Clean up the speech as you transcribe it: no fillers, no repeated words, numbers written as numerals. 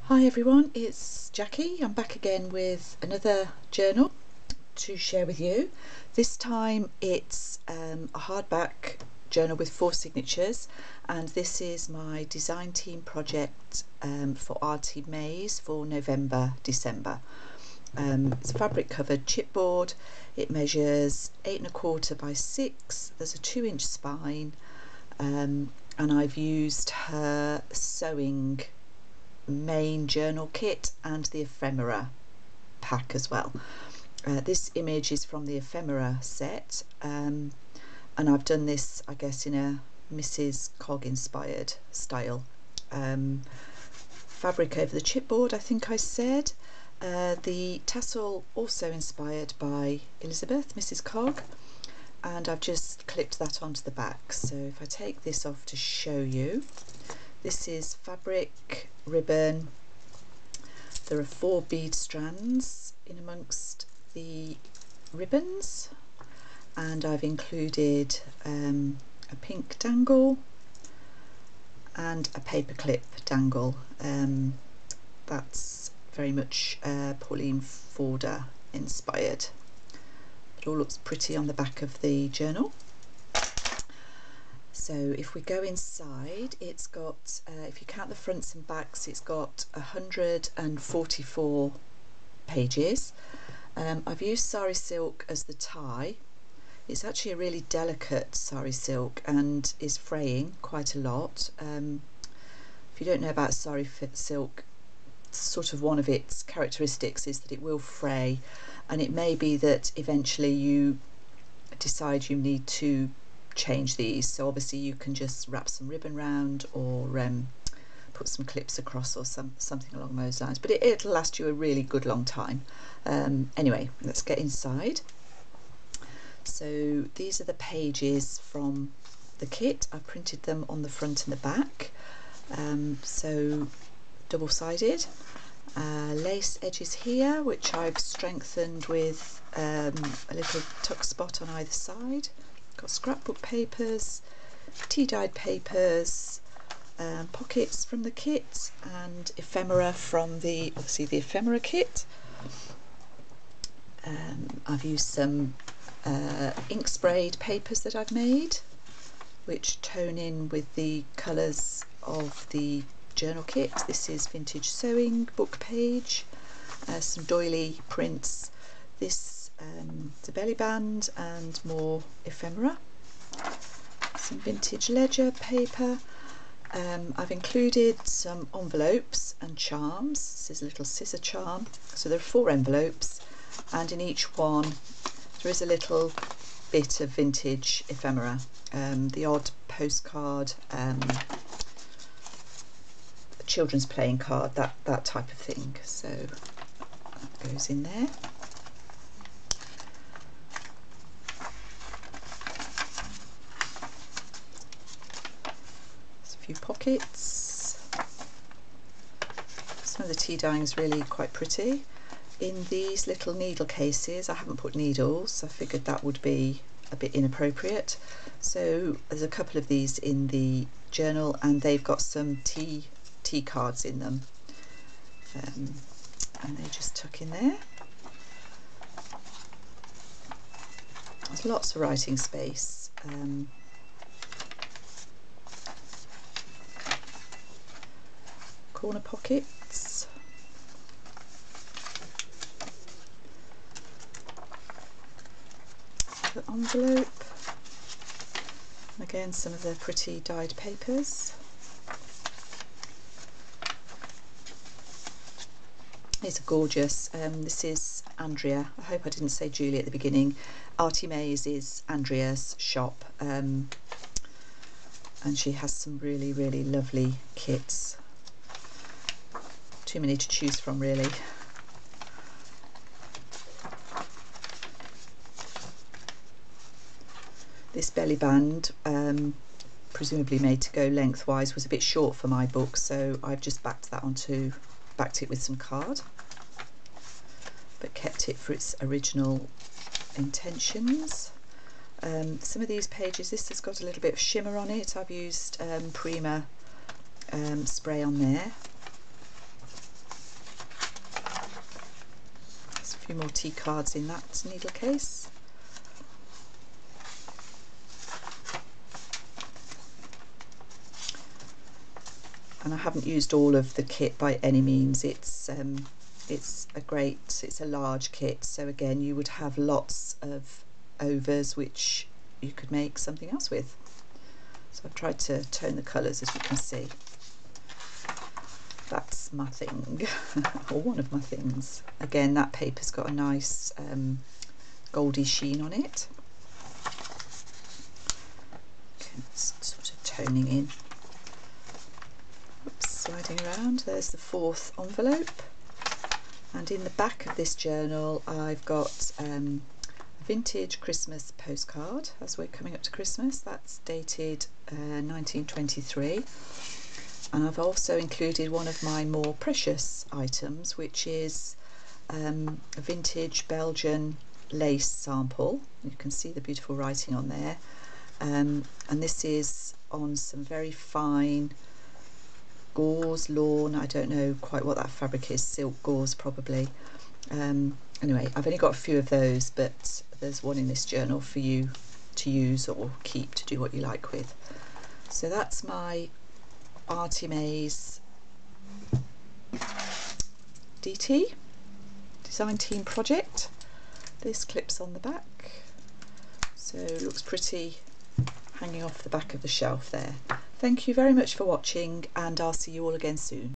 Hi everyone, it's Jackie. I'm back again with another journal to share with you. This time it's a hardback journal with 4 signatures, and this is my design team project for Artymaze for November-December. It's a fabric covered chipboard. It measures 8¼ by 6. There's a 2-inch spine, and I've used her sewing main journal kit and the ephemera pack as well. This image is from the ephemera set, and I've done this, I guess, in a Mrs. Cog inspired style. Fabric over the chipboard, I think I said. The tassel also inspired by Elizabeth, Mrs. Cog, and I've just clipped that onto the back. So if I take this off to show you, this is fabric, ribbon. There are 4 bead strands in amongst the ribbons, and I've included a pink dangle and a paperclip dangle. That's very much Pauline Forder inspired. It all looks pretty on the back of the journal. So if we go inside, it's got, if you count the fronts and backs, it's got 144 pages. I've used sari silk as the tie. It's actually a really delicate sari silk and is fraying quite a lot. If you don't know about sari silk, sort of one of its characteristics is that it will fray, and it may be that eventually you decide you need to change these, so obviously you can just wrap some ribbon round or put some clips across or something along those lines, but it'll last you a really good long time. Anyway, let's get inside. So these are the pages from the kit. I printed them on the front and the back, so double-sided. Lace edges here, which I've strengthened with a little tuck spot on either side. Got scrapbook papers, tea-dyed papers, pockets from the kit, and ephemera from the ephemera kit. I've used some ink sprayed papers that I've made, which tone in with the colours of the journal kit. This is vintage sewing book page, some doily prints. This the belly band and more ephemera, some vintage ledger paper. I've included some envelopes and charms. This is a little scissor charm. So there are 4 envelopes, and in each one there is a little bit of vintage ephemera, the odd postcard, children's playing card, that type of thing. So that goes in there. Few pockets. Some of the tea dyeing is really quite pretty. In these little needle cases, I haven't put needles. I figured that would be a bit inappropriate. So there's a couple of these in the journal, and they've got some tea cards in them, and they just tuck in there. There's lots of writing space. Corner pockets, the envelope, and again some of the pretty dyed papers. These are gorgeous. This is Andrea. I hope I didn't say Julie at the beginning. Artymaze is Andrea's shop, and she has some really lovely kits. Too many to choose from, really. This belly band, presumably made to go lengthwise, was a bit short for my book, so I've just backed it with some card, but kept it for its original intentions. Some of these pages, this has got a little bit of shimmer on it. I've used Prima spray on there. few more tea cards in that needle case. And I haven't used all of the kit by any means. It's a large kit, so again you would have lots of overs which you could make something else with. So I've tried to tone the colours, as you can see. That's my thing, or one of my things. Again, that paper's got a nice goldy sheen on it. Okay, it's sort of toning in. Oops, sliding around. There's the fourth envelope. And in the back of this journal I've got a vintage Christmas postcard, as we're coming up to Christmas. That's dated 1923. And I've also included one of my more precious items, which is a vintage Belgian lace sample. You can see the beautiful writing on there. And this is on some very fine gauze lawn. I don't know quite what that fabric is, silk gauze probably. Anyway, I've only got a few of those, but there's one in this journal for you to use or keep to do what you like with. So that's my Artymaze DT design team project. This clips on the back, so it looks pretty hanging off the back of the shelf there. Thank you very much for watching, and I'll see you all again soon.